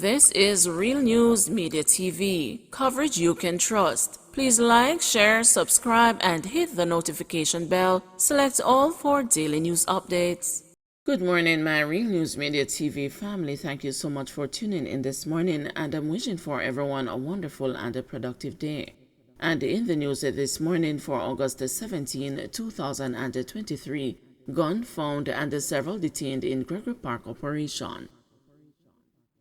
This is Real News Media TV, coverage you can trust. Please like, share, subscribe, and hit the notification bell. Select all for daily news updates. Good morning, my Real News Media TV family. Thank you so much for tuning in this morning, and I'm wishing for everyone a wonderful and a productive day. And in the news this morning for August 17, 2023, gun found and several detained in Gregory Park operation.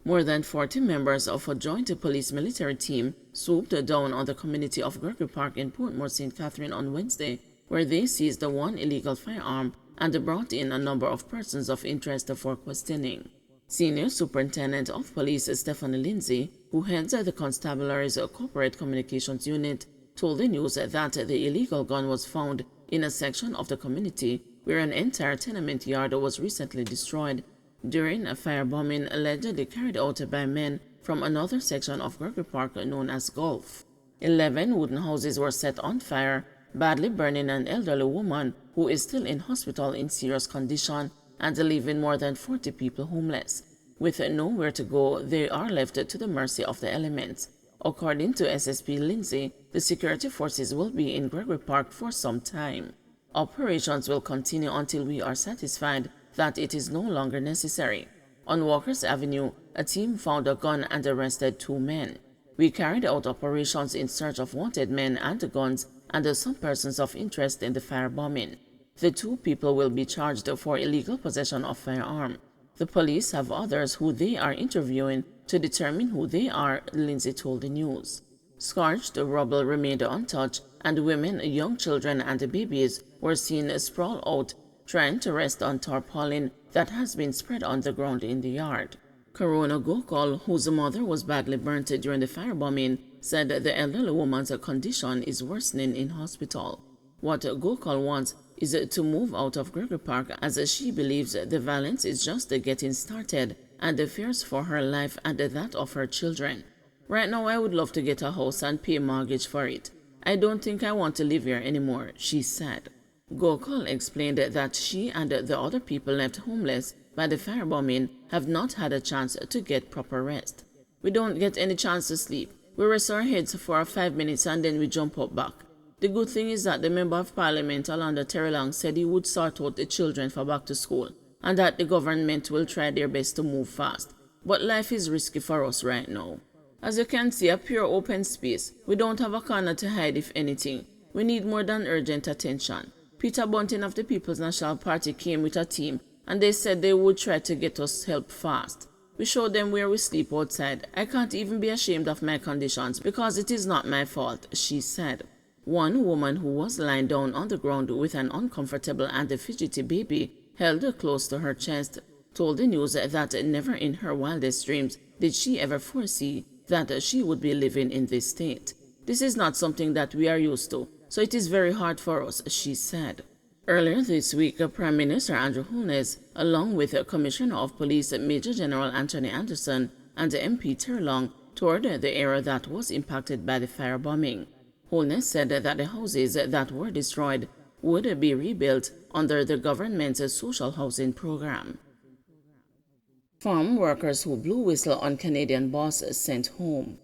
More than 40 members of a joint police-military team swooped down on the community of Gregory Park in Portmore, St. Catherine on Wednesday, where they seized one illegal firearm and brought in a number of persons of interest for questioning. Senior Superintendent of Police Stephanie Lindsay, who heads the Constabulary's Corporate Communications Unit, told the news that the illegal gun was found in a section of the community where an entire tenement yard was recently destroyed during a firebombing allegedly carried out by men from another section of Gregory Park known as Gulf. 11 wooden houses were set on fire, badly burning an elderly woman who is still in hospital in serious condition and leaving more than 40 people homeless. With nowhere to go, they are left to the mercy of the elements. According to SSP Lindsay, the security forces will be in Gregory Park for some time. Operations will continue until we are satisfied that it is no longer necessary. On Walker's Avenue, a team found a gun and arrested 2 men. We carried out operations in search of wanted men and guns and some persons of interest in the firebombing. The 2 people will be charged for illegal possession of firearm. The police have others who they are interviewing to determine who they are, Lindsay told the news. Scorched rubble remained untouched, and women, young children, and babies were seen sprawled out, trying to rest on tarpaulin that has been spread on the ground in the yard. Corona Gokul, whose mother was badly burnt during the firebombing, said the elderly woman's condition is worsening in hospital. What Gokul wants is to move out of Gregory Park, as she believes the violence is just getting started and fears for her life and that of her children. Right now, I would love to get a house and pay a mortgage for it. I don't think I want to live here anymore, she said. Gokul explained that she and the other people left homeless by the firebombing have not had a chance to get proper rest. We don't get any chance to sleep. We rest our heads for 5 minutes and then we jump up back. The good thing is that the Member of Parliament, Alanda Terrelang, said he would sort out the children for back to school and that the government will try their best to move fast. But life is risky for us right now. As you can see, a pure open space. We don't have a corner to hide, if anything. We need more than urgent attention. Peter Bunting of the People's National Party came with a team and they said they would try to get us help fast. We showed them where we sleep outside. I can't even be ashamed of my conditions because it is not my fault, she said. One woman who was lying down on the ground with an uncomfortable and fidgety baby held close to her chest told the news that never in her wildest dreams did she ever foresee that she would be living in this state. This is not something that we are used to, so it is very hard for us, she said. Earlier this week, Prime Minister Andrew Holness, along with Commissioner of Police Major General Anthony Anderson and MP Terrelang, toured the area that was impacted by the firebombing. Holness said that the houses that were destroyed would be rebuilt under the government's social housing program. Farm workers who blew whistle on Canadian boss sent home.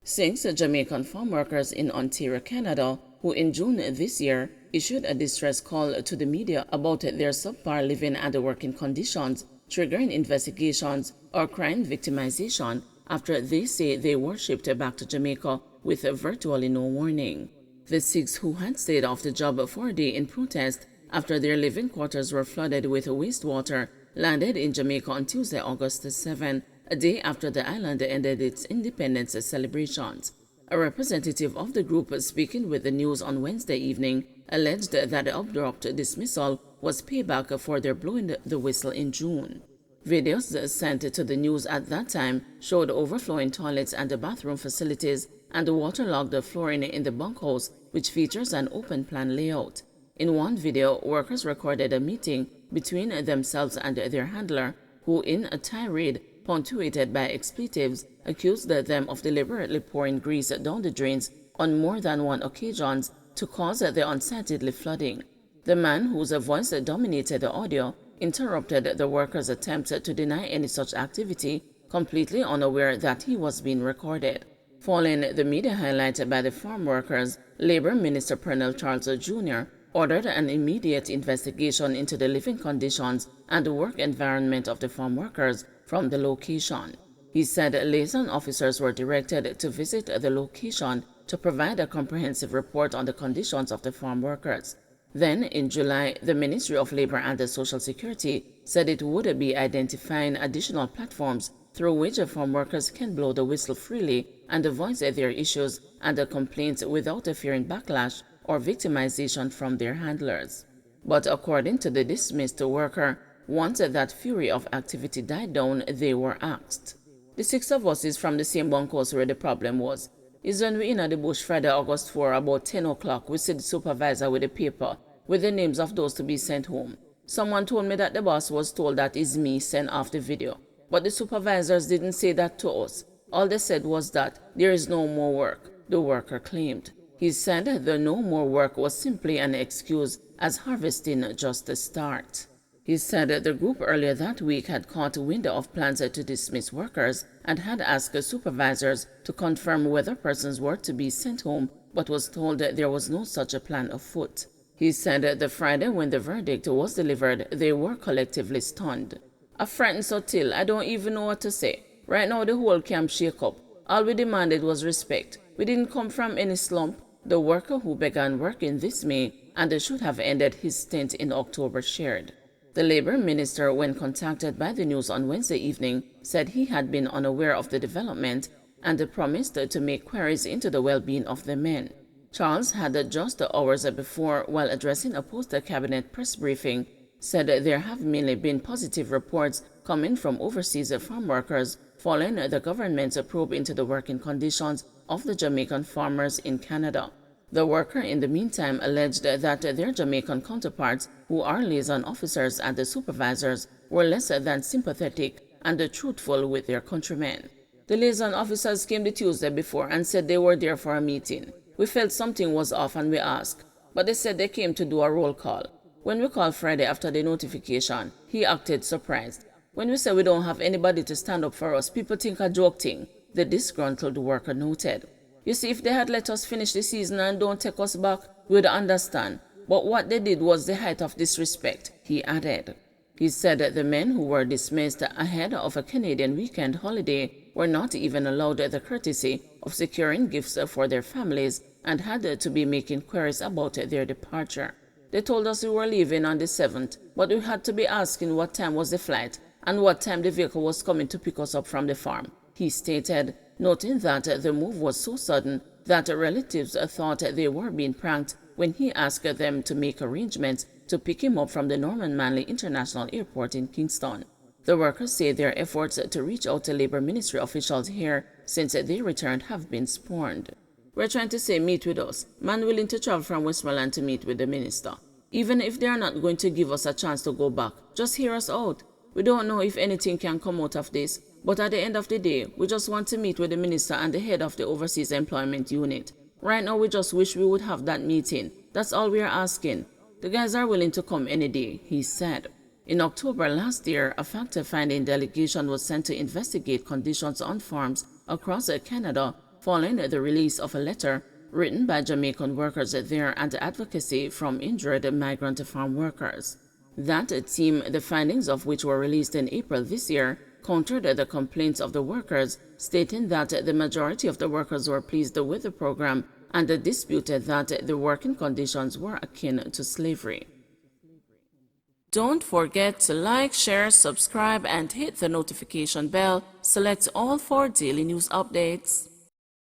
6 Jamaican farm workers in Ontario, Canada, who in June this year issued a distress call to the media about their subpar living and working conditions, triggering investigations or crime victimization after they say they were shipped back to Jamaica with virtually no warning. The 6 who had stayed off the job for a day in protest after their living quarters were flooded with wastewater landed in Jamaica on Tuesday, August 7, a day after the island ended its independence celebrations. A representative of the group speaking with the news on Wednesday evening alleged that the abrupt dismissal was payback for their blowing the whistle in June. Videos sent to the news at that time showed overflowing toilets and bathroom facilities and waterlogged flooring in the bunkhouse, which features an open-plan layout. In one video, workers recorded a meeting between themselves and their handler, who in a tirade punctuated by expletives, accused them of deliberately pouring grease down the drains on more than one occasion to cause the unsightly flooding. The man, whose voice dominated the audio, interrupted the workers' attempts to deny any such activity, completely unaware that he was being recorded. Following the media highlight by the farm workers, Labor Minister Pernell Charles Jr. ordered an immediate investigation into the living conditions and the work environment of the farm workers from the location. He said liaison officers were directed to visit the location to provide a comprehensive report on the conditions of the farm workers. Then, in July, the Ministry of Labor and Social Security said it would be identifying additional platforms through which farm workers can blow the whistle freely and voice their issues and complaints without fearing backlash or victimization from their handlers. But according to the dismissed worker, once that fury of activity died down, they were asked. The six of us is from the same bunkhouse where the problem was. Is when we in the bush Friday, August 4, about 10 o'clock, we see the supervisor with a paper with the names of those to be sent home. Someone told me that the boss was told that is me sent off the video. But the supervisors didn't say that to us. All they said was that there is no more work, the worker claimed. He said the no more work was simply an excuse as harvesting just the start. He said the group earlier that week had caught wind of plans to dismiss workers and had asked supervisors to confirm whether persons were to be sent home, but was told there was no such a plan afoot. He said the Friday when the verdict was delivered, they were collectively stunned. "I frightened so till I don't even know what to say. Right now the whole camp shake up. All we demanded was respect. We didn't come from any slump." The worker who began working this May and should have ended his stint in October shared. The labor minister, when contacted by the news on Wednesday evening, said he had been unaware of the development and promised to make queries into the well-being of the men. Charles had just hours before, while addressing a post-cabinet press briefing, said there have mainly been positive reports coming from overseas farm workers following the government's probe into the working conditions of the Jamaican farmers in Canada. The worker in the meantime alleged that their Jamaican counterparts, who are liaison officers and the supervisors, were less than sympathetic and truthful with their countrymen. The liaison officers came the Tuesday before and said they were there for a meeting. We felt something was off and we asked, but they said they came to do a roll call. When we called Friday after the notification, he acted surprised. When we said we don't have anybody to stand up for us, people think a joke thing, the disgruntled worker noted. You see, if they had let us finish the season and don't take us back, we would understand. But what they did was the height of disrespect, he added. He said that the men who were dismissed ahead of a Canadian weekend holiday were not even allowed the courtesy of securing gifts for their families and had to be making queries about their departure. They told us we were leaving on the 7th, but we had to be asking what time was the flight and what time the vehicle was coming to pick us up from the farm, he stated, noting that the move was so sudden that relatives thought they were being pranked when he asked them to make arrangements to pick him up from the Norman Manley International Airport in Kingston. The workers say their efforts to reach out to Labor Ministry officials here since they returned have been spurned. We're trying to say meet with us, man willing to travel from Westmoreland to meet with the minister. Even if they are not going to give us a chance to go back, just hear us out. We don't know if anything can come out of this, but at the end of the day, we just want to meet with the minister and the head of the Overseas Employment Unit. Right now, we just wish we would have that meeting. That's all we are asking. The guys are willing to come any day, he said. In October last year, a fact-finding delegation was sent to investigate conditions on farms across Canada following the release of a letter written by Jamaican workers there and advocacy from injured migrant farm workers. That team, the findings of which were released in April this year, countered the complaints of the workers, stating that the majority of the workers were pleased with the program and disputed that the working conditions were akin to slavery. Don't forget to like, share, subscribe, and hit the notification bell. Select all for daily news updates.